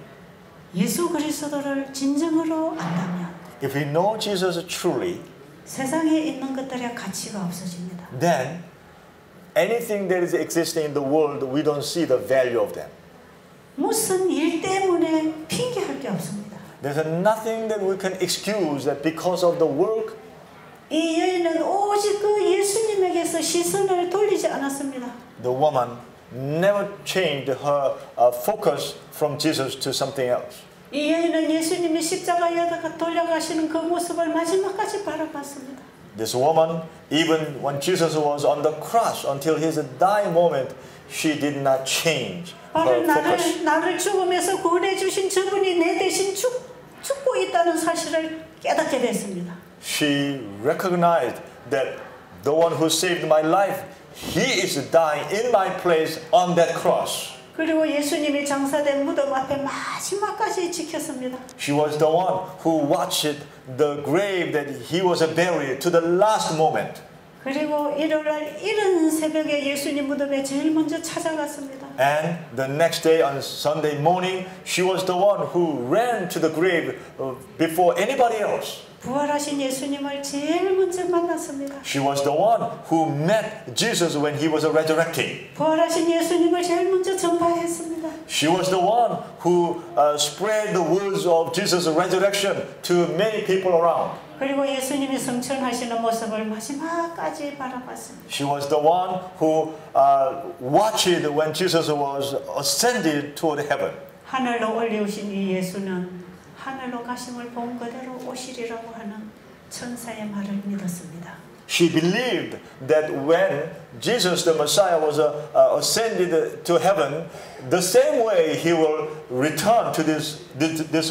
예수 그리스도를 진정으로 안다면 If we know Jesus truly, 세상에 있는 것들의 가치가 없어집니다. then anything that is existing in the world, we don't see the value of them. 무슨 일 때문에 핑계할 게 없습니다. There's nothing that we can excuse that because of the work. 이 여인은 오직 그 예수님에게서 시선을 돌리지 않았습니다. The woman never changed her focus from Jesus to something else. 이 여인은 예수님이 십자가에다가 돌려가시는 그 모습을 마지막까지 바라봤습니다. This woman, even when Jesus was on the cross until his dying moment, she did not change 바로 her focus. 나를 죽음에서 구원해 주신 저분이 내 대신 죽고 있다는 사실을 깨닫게 됐습니다. She recognized that the one who saved my life, he is dying in my place on that cross. 그리고 예수님이 장사된 무덤 앞에 마지막까지 지켰습니다. She was the one who watched the grave that he was buried to the last moment. 그리고 일요일날 이른 새벽에 예수님 무덤에 제일 먼저 찾아갔습니다. And the next day on Sunday morning, she was the one who ran to the grave before anybody else. 부활하신 예수님을 제일 먼저 만났습니다. She was the one who met Jesus when he was resurrecting. 부활하신 예수님을 제일 먼저 전파했습니다. She was the one who spread the words of Jesus' resurrection to many people around. 그리고 예수님이 승천하시는 모습을 마지막까지 바라봤습니다. She was the one who watched when Jesus was ascended toward heaven. 하늘로 올리우신 이 예수는 하늘로 가심을 본 그대로 오시리라고 하는 천사의 말을 믿었습니다. She believed that when Jesus the Messiah was ascended to heaven, the same way he will return to this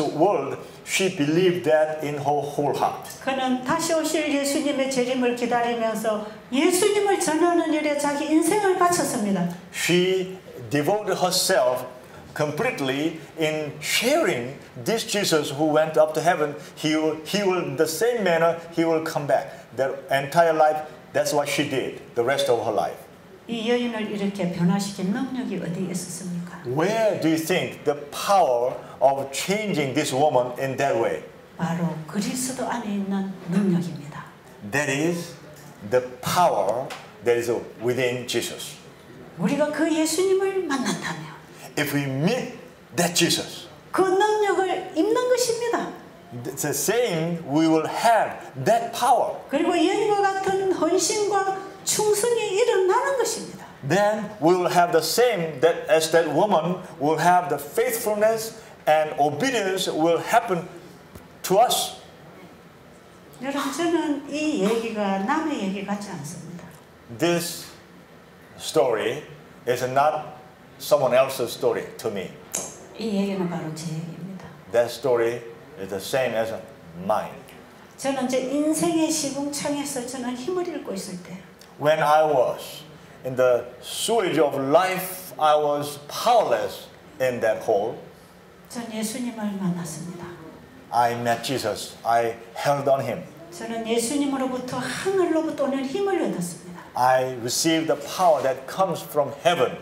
world, she believed that in her whole heart. 그는 다시 오실 예수님의 재림을 기다리면서 예수님을 전하는 일에 자기 인생을 바쳤습니다. She devoted herself completely in sharing this Jesus who went up to heaven. He will the same manner he will come back. Their entire life, that's what she did. The rest of her life. 이 여인을 이렇게 변화시킨 능력이 어디에 있었습니까? Where do you think the power of changing this woman in that way? 바로 그리스도 안에 있는 능력입니다. That is the power that is within Jesus. 우리가 그 예수님을 만난다면 If we meet that Jesus, 그 능력을 입는 것입니다. it's the same, we will have that power. 그리고 여인과 같은 헌신과 충성이 일어나는 것입니다. Then we will have the same that as that woman will have the faithfulness and obedience will happen to us. 여러분 저는 이 얘기가 남의 얘기 같지 않습니다. This story is not someone else's story to me. 이 얘기는 바로 제 얘기입니다. That story is the same as mine. 저는 제 인생의 시궁창에서 저는 힘을 잃고 있을 때 When I was in the sewage of life, I was powerless in that hole. 전 예수님을 만났습니다. I met Jesus. I held on him. 저는 예수님으로부터 하늘로부터 오는 힘을 얻었습니다. I received the power that comes from heaven.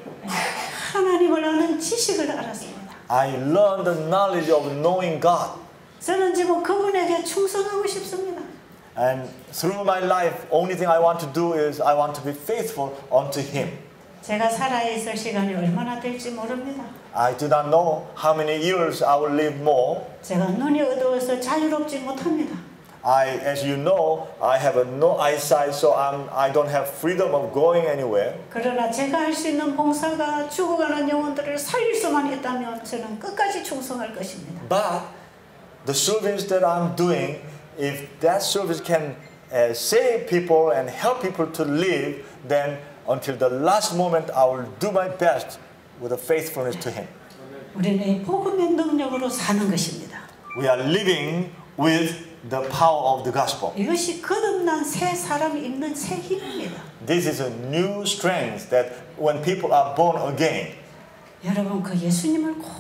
하나님을 아는 지식을 알았습니다. I learned the knowledge of knowing God. 저는 지금 그분에게 충성하고 싶습니다. And through my life, only thing I want to do is I want to be faithful unto him. 제가 살아있을 시간이 얼마나 될지 모릅니다. I do not know how many years I will live more. 제가 눈이 어두워서 자유롭지 못합니다. As you know, I have no eyesight, so I don't have freedom of going anywhere. 그러나 제가 할 수 있는 봉사가 죽어가는 영혼들을 살릴 수만 있다면 저는 끝까지 충성할 것입니다. But the service that I'm doing, if that service can save people and help people to live, then until the last moment I will do my best with a faithfulness to him. 우리는 이 복음의 능력으로 사는 것입니다. We are living with the power of the gospel. 이것이 거듭난 새 사람이 입는 새 힘입니다. This is a new strength that when people are born again, 여러분 그 예수님을 꼭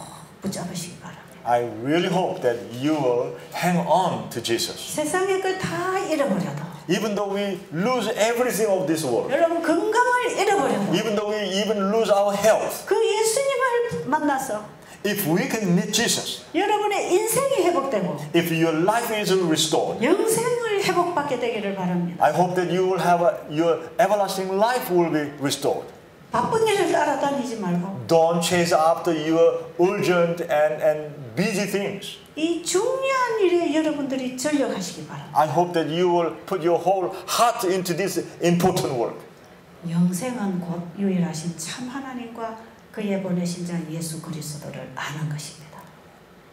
붙잡으시기 바랍니다. I really hope that you will hang on to Jesus. 세상의 걸 다 잃어버려도 Even though we lose everything of this world, 여러분 건강을 잃어버려도 even though we even lose our health, 그 예수님을 만나서 if we can meet Jesus, 여러분의 인생이 회복되고 if your life is restored, 영생을 회복받게 되기를 바랍니다. I hope that you will have your everlasting life will be restored. 바쁜 일을 따라다니지 말고 Don't chase after your urgent and busy things. 이 중요한 일에 여러분들이 전력하시기 바랍니다. I hope that you will put your whole heart into this important work. 영생은 곧 유일하신 참 하나님과 그의 보내신 자 예수 그리스도를 아는 것입니다.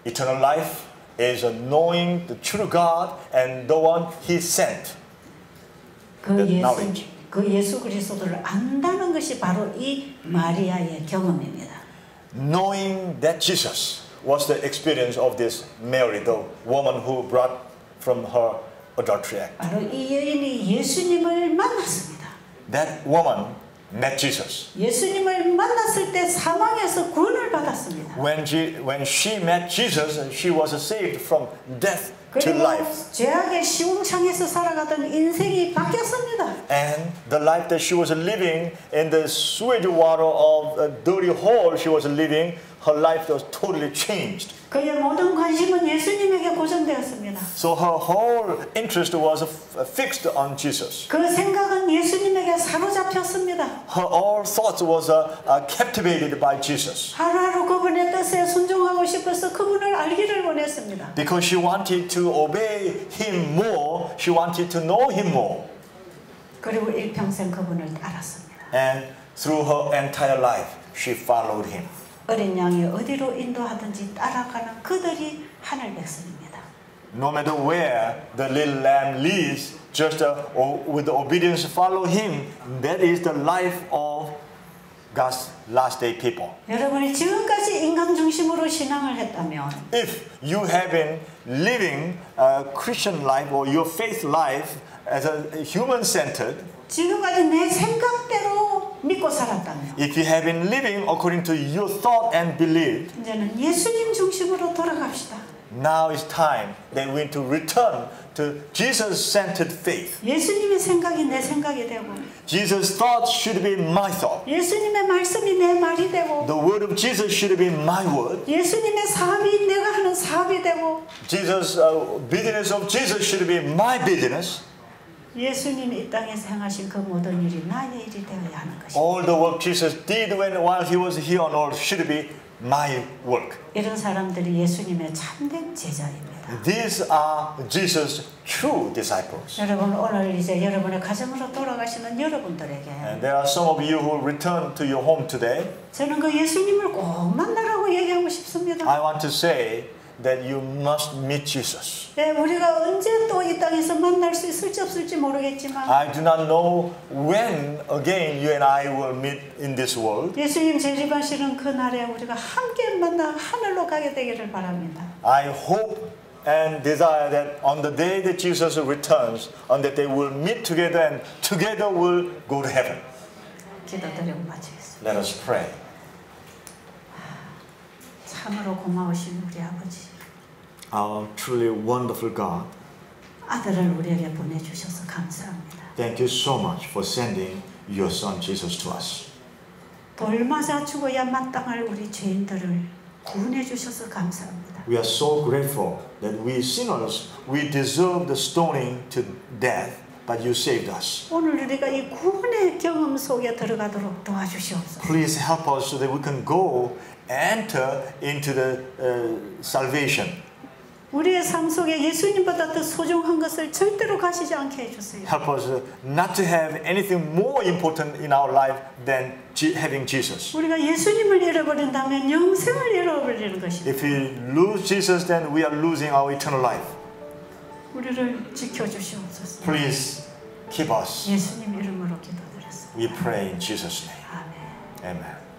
Eternal life is knowing the true God and the one He sent. 그 예수 그리스도를 안다는 것이 바로 이 마리아의 경험입니다. Knowing that Jesus was the experience of this Mary, the woman who brought from her adultery act. 바로 이 여인이 예수님을 만났습니다. That woman met Jesus. 예수님을 만났을 때 사망에서 구원을 받았습니다. When she met Jesus, she was saved from death to 그리고 life. 죄악의 시궁창에서 살아가던 인생이 바뀌었습니다. And the life that she was living in the sewage water of a dirty hole she was living, her life was totally changed. 그의 모든 관심은 예수님에게 고정되었습니다. So her whole interest was fixed on Jesus. 그 생각은 예수님에게 사로잡혔습니다. Her all thoughts was captivated by Jesus. 하루하루 그분의 뜻에 순종하고 싶어서 그분을 알기를 원했습니다. Because she wanted to obey him more, she wanted to know him more. 그리고 일평생 그분을 알았습니다. And through her entire life, she followed him. 어린 양이 어디로 인도하든지 따라가는 그들이 하늘 백성입니다. No matter where the little lamb leads, just with the obedience follow him. That is the life of God's last day people. 여러분이 지금까지 인간 중심으로 신앙을 했다면 If you have been living a Christian life or your faith life as a human-centered, 지금까지 내 생각대로 믿고 살았다면 if you have been living according to your thought and belief, 이제는 예수님 중심으로 돌아갑시다. now is time that we need to return to Jesus-centered faith. 예수님의 생각이 내 생각이 되고 Jesus' thoughts should be my thought. 예수님의 말씀이 내 말이 되고 The word of Jesus should be my word. 예수님의 사업이 내가 하는 사업이 되고 Jesus' business of Jesus should be my business. 예수님이 이 땅에서 행하신 그 모든 일이 나의 일이 되어야 하는 것입니다. All the work Jesus did while he was here on earth should be my work. 이런 사람들이 예수님의 참된 제자입니다. These are Jesus' true disciples. 여러분 오늘 이제 여러분의 가정으로 돌아가시는 여러분들에게 And there are some of you who return to your home today. 저는 그 예수님을 꼭 만나라고 얘기하고 싶습니다. I want to say that you must meet Jesus. 네, 우리가 언제 또 이 땅에서 만날 수 있을지 없을지 모르겠지만 I do not know when again you and I will meet in this world. 예수님 재림하시는 그날에 우리가 함께 만나 하늘로 가게 되기를 바랍니다. I hope and desire that on the day that Jesus returns, on that they will meet together and together will go to heaven. 기도드리고 마치겠습니다. Let us pray. 참으로 고마우신 우리 아버지. Our truly wonderful God, 아들을 우리에게 보내주셔서 감사합니다. thank you so much for sending your Son Jesus to us. 돌 맞아 죽어야 마땅할 우리 죄인들을 구원해 주셔서 감사합니다. We are so grateful that we sinners, we deserve the stoning to death, but you saved us. 오늘 우리가 이 구원의 경험 속에 들어가도록 도와주시옵소서. Please help us so that we can go enter into the salvation. 우리의 삶 속에 예수님보다 더 소중한 것을 절대로 가시지 않게 해주세요. Help us not to have anything more important in our life than having Jesus. 우리가 예수님을 잃어버린다면 영생을 잃어버리는 것입니다. If we lose Jesus, then we are losing our eternal life. 우리를 지켜주시옵소서. Please keep us. 예수님 이름으로 기도드렸습니다. We pray in Jesus' name. 아멘. Amen.